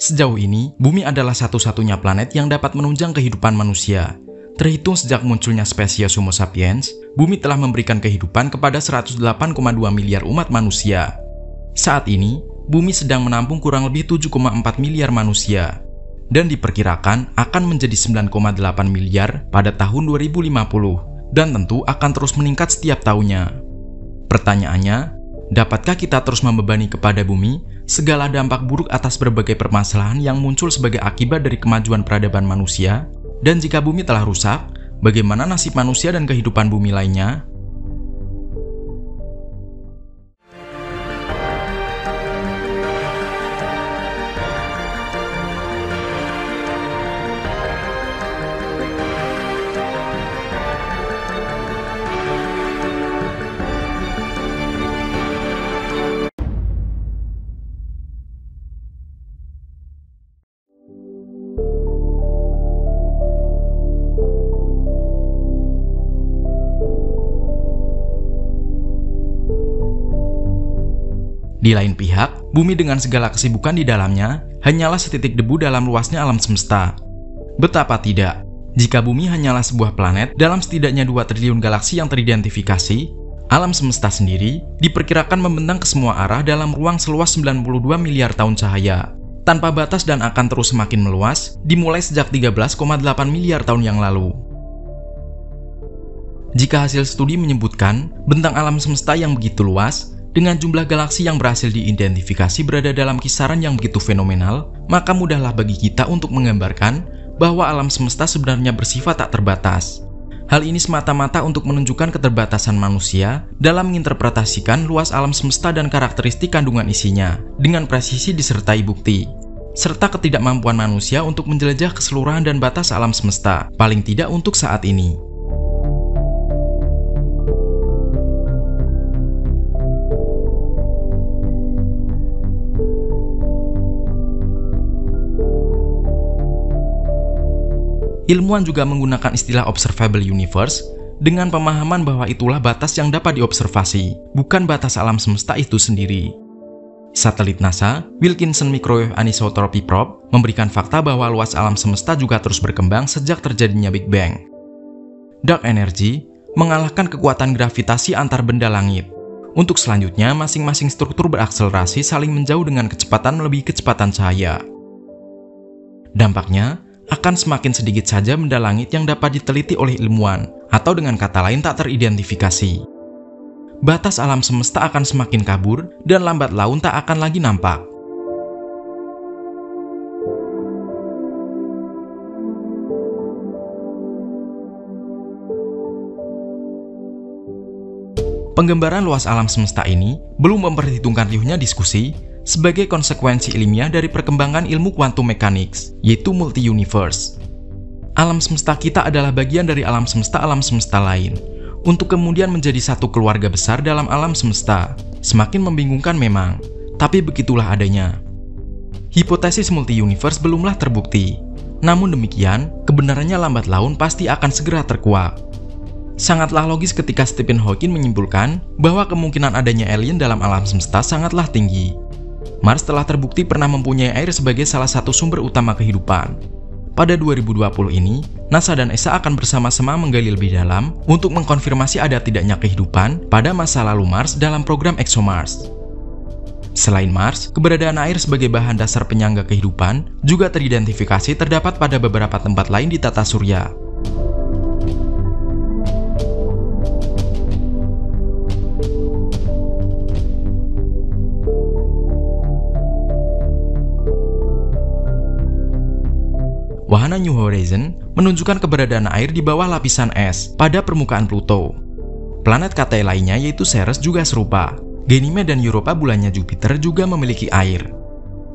Sejauh ini, Bumi adalah satu-satunya planet yang dapat menunjang kehidupan manusia. Terhitung sejak munculnya spesies Homo sapiens, Bumi telah memberikan kehidupan kepada 108,2 miliar umat manusia. Saat ini, Bumi sedang menampung kurang lebih 7,4 miliar manusia, dan diperkirakan akan menjadi 9,8 miliar pada tahun 2050, dan tentu akan terus meningkat setiap tahunnya. Pertanyaannya, dapatkah kita terus membebani kepada Bumi segala dampak buruk atas berbagai permasalahan yang muncul sebagai akibat dari kemajuan peradaban manusia? Dan jika Bumi telah rusak, bagaimana nasib manusia dan kehidupan Bumi lainnya? Di lain pihak, Bumi dengan segala kesibukan di dalamnya hanyalah setitik debu dalam luasnya alam semesta. Betapa tidak, jika Bumi hanyalah sebuah planet dalam setidaknya 2 triliun galaksi yang teridentifikasi, alam semesta sendiri diperkirakan membentang ke semua arah dalam ruang seluas 92 miliar tahun cahaya, tanpa batas dan akan terus semakin meluas dimulai sejak 13,8 miliar tahun yang lalu. Jika hasil studi menyebutkan bentang alam semesta yang begitu luas, dengan jumlah galaksi yang berhasil diidentifikasi berada dalam kisaran yang begitu fenomenal, maka mudahlah bagi kita untuk menggambarkan bahwa alam semesta sebenarnya bersifat tak terbatas. Hal ini semata-mata untuk menunjukkan keterbatasan manusia dalam menginterpretasikan luas alam semesta dan karakteristik kandungan isinya dengan presisi disertai bukti, serta ketidakmampuan manusia untuk menjelajah keseluruhan dan batas alam semesta, paling tidak untuk saat ini. Ilmuwan juga menggunakan istilah observable universe dengan pemahaman bahwa itulah batas yang dapat diobservasi, bukan batas alam semesta itu sendiri. Satelit NASA, Wilkinson Microwave Anisotropy Probe, memberikan fakta bahwa luas alam semesta juga terus berkembang sejak terjadinya Big Bang. Dark energy mengalahkan kekuatan gravitasi antar benda langit. Untuk selanjutnya, masing-masing struktur berakselerasi saling menjauh dengan kecepatan melebihi kecepatan cahaya. Dampaknya, akan semakin sedikit saja benda langit yang dapat diteliti oleh ilmuwan, atau dengan kata lain tak teridentifikasi. Batas alam semesta akan semakin kabur, dan lambat laun tak akan lagi nampak. Penggambaran luas alam semesta ini belum memperhitungkan riuhnya diskusi sebagai konsekuensi ilmiah dari perkembangan ilmu quantum mechanics, yaitu multi-universe. Alam semesta kita adalah bagian dari alam semesta lain, untuk kemudian menjadi satu keluarga besar dalam alam semesta. Semakin membingungkan memang, tapi begitulah adanya. Hipotesis multi-universe belumlah terbukti, namun demikian, kebenarannya lambat laun pasti akan segera terkuak. Sangatlah logis ketika Stephen Hawking menyimpulkan bahwa kemungkinan adanya alien dalam alam semesta sangatlah tinggi. Mars telah terbukti pernah mempunyai air sebagai salah satu sumber utama kehidupan. Pada 2020 ini, NASA dan ESA akan bersama-sama menggali lebih dalam untuk mengkonfirmasi ada tidaknya kehidupan pada masa lalu Mars dalam program ExoMars. Selain Mars, keberadaan air sebagai bahan dasar penyangga kehidupan juga teridentifikasi terdapat pada beberapa tempat lain di tata surya. Wahana New Horizons menunjukkan keberadaan air di bawah lapisan es pada permukaan Pluto. Planet Katay lainnya yaitu Ceres juga serupa. Ganymede dan Europa bulannya Jupiter juga memiliki air.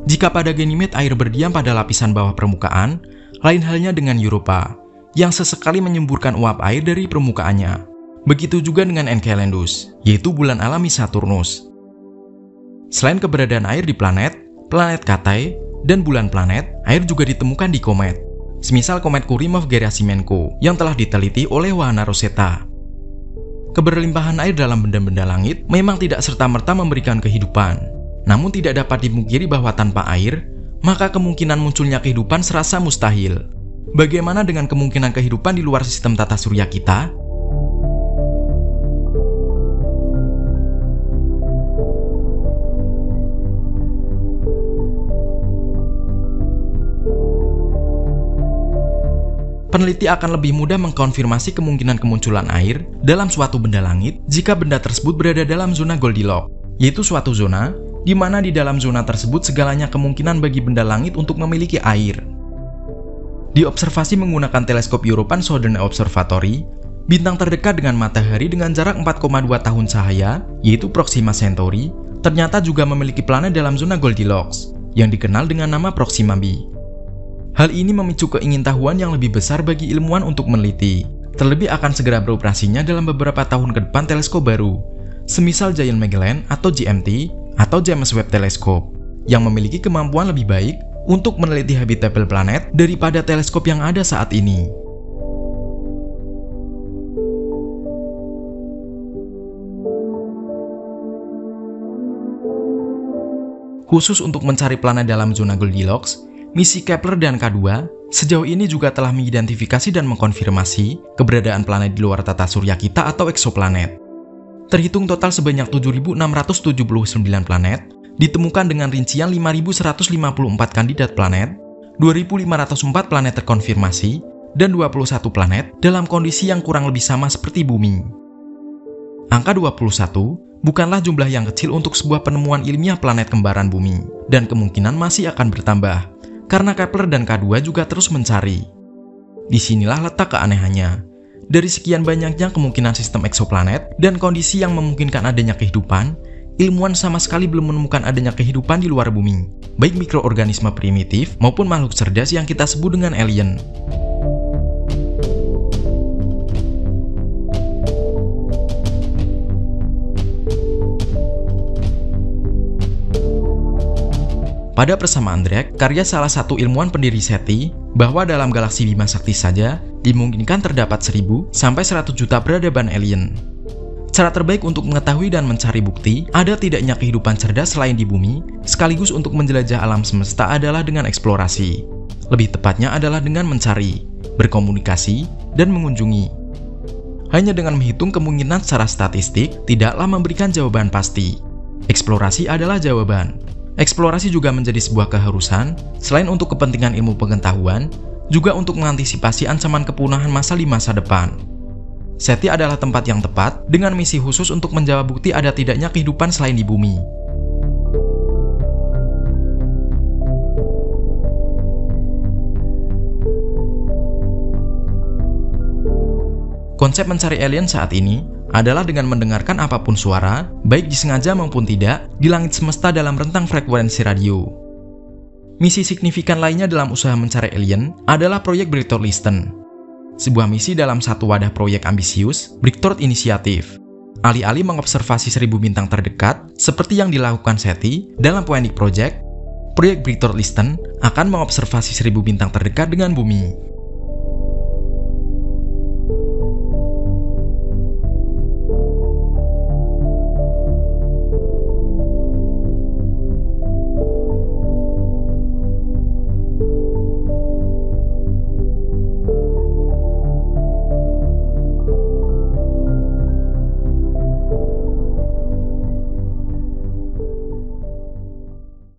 Jika pada Ganymede air berdiam pada lapisan bawah permukaan, lain halnya dengan Europa, yang sesekali menyemburkan uap air dari permukaannya. Begitu juga dengan Enceladus, yaitu bulan alami Saturnus. Selain keberadaan air di planet Katay, dan bulan planet, air juga ditemukan di komet. Semisal komet Churyumov-Gerasimenko yang telah diteliti oleh wahana Rosetta. Keberlimpahan air dalam benda-benda langit memang tidak serta-merta memberikan kehidupan. Namun tidak dapat dipungkiri bahwa tanpa air, maka kemungkinan munculnya kehidupan serasa mustahil. Bagaimana dengan kemungkinan kehidupan di luar sistem tata surya kita? Peneliti akan lebih mudah mengkonfirmasi kemungkinan kemunculan air dalam suatu benda langit jika benda tersebut berada dalam zona Goldilocks, yaitu suatu zona di mana di dalam zona tersebut segalanya kemungkinan bagi benda langit untuk memiliki air. Di observasi menggunakan teleskop European Southern Observatory, bintang terdekat dengan matahari dengan jarak 4,2 tahun cahaya, yaitu Proxima Centauri, ternyata juga memiliki planet dalam zona Goldilocks, yang dikenal dengan nama Proxima b. Hal ini memicu keingintahuan yang lebih besar bagi ilmuwan untuk meneliti. Terlebih akan segera beroperasinya dalam beberapa tahun ke depan teleskop baru, semisal Giant Magellan atau GMT atau James Webb Telescope, yang memiliki kemampuan lebih baik untuk meneliti habitable planet daripada teleskop yang ada saat ini. Khusus untuk mencari planet dalam zona Goldilocks, misi Kepler dan K2 sejauh ini juga telah mengidentifikasi dan mengkonfirmasi keberadaan planet di luar tata surya kita atau eksoplanet. Terhitung total sebanyak 7.679 planet, ditemukan dengan rincian 5.154 kandidat planet, 2.504 planet terkonfirmasi, dan 21 planet dalam kondisi yang kurang lebih sama seperti Bumi. Angka 21 bukanlah jumlah yang kecil untuk sebuah penemuan ilmiah planet kembaran Bumi, dan kemungkinan masih akan bertambah, karena Kepler dan K2 juga terus mencari. Disinilah letak keanehannya. Dari sekian banyaknya kemungkinan sistem eksoplanet dan kondisi yang memungkinkan adanya kehidupan, ilmuwan sama sekali belum menemukan adanya kehidupan di luar bumi, baik mikroorganisme primitif maupun makhluk cerdas yang kita sebut dengan alien. Pada persamaan Drake, karya salah satu ilmuwan pendiri SETI, bahwa dalam galaksi Bima Sakti saja dimungkinkan terdapat 1.000 sampai 100 juta peradaban alien. Cara terbaik untuk mengetahui dan mencari bukti ada tidaknya kehidupan cerdas selain di bumi, sekaligus untuk menjelajah alam semesta adalah dengan eksplorasi. Lebih tepatnya adalah dengan mencari, berkomunikasi, dan mengunjungi. Hanya dengan menghitung kemungkinan secara statistik tidaklah memberikan jawaban pasti. Eksplorasi adalah jawaban. Eksplorasi juga menjadi sebuah keharusan, selain untuk kepentingan ilmu pengetahuan, juga untuk mengantisipasi ancaman kepunahan massal di masa depan. SETI adalah tempat yang tepat dengan misi khusus untuk menjawab bukti ada tidaknya kehidupan selain di bumi. Konsep mencari alien saat ini adalah dengan mendengarkan apapun suara, baik disengaja maupun tidak, di langit semesta dalam rentang frekuensi radio. Misi signifikan lainnya dalam usaha mencari alien adalah proyek Berthold Listen, sebuah misi dalam satu wadah proyek ambisius, Berthold Initiative. Alih-alih mengobservasi 1.000 bintang terdekat, seperti yang dilakukan SETI dalam Phoenix Project, proyek Berthold Listen akan mengobservasi 1.000 bintang terdekat dengan bumi.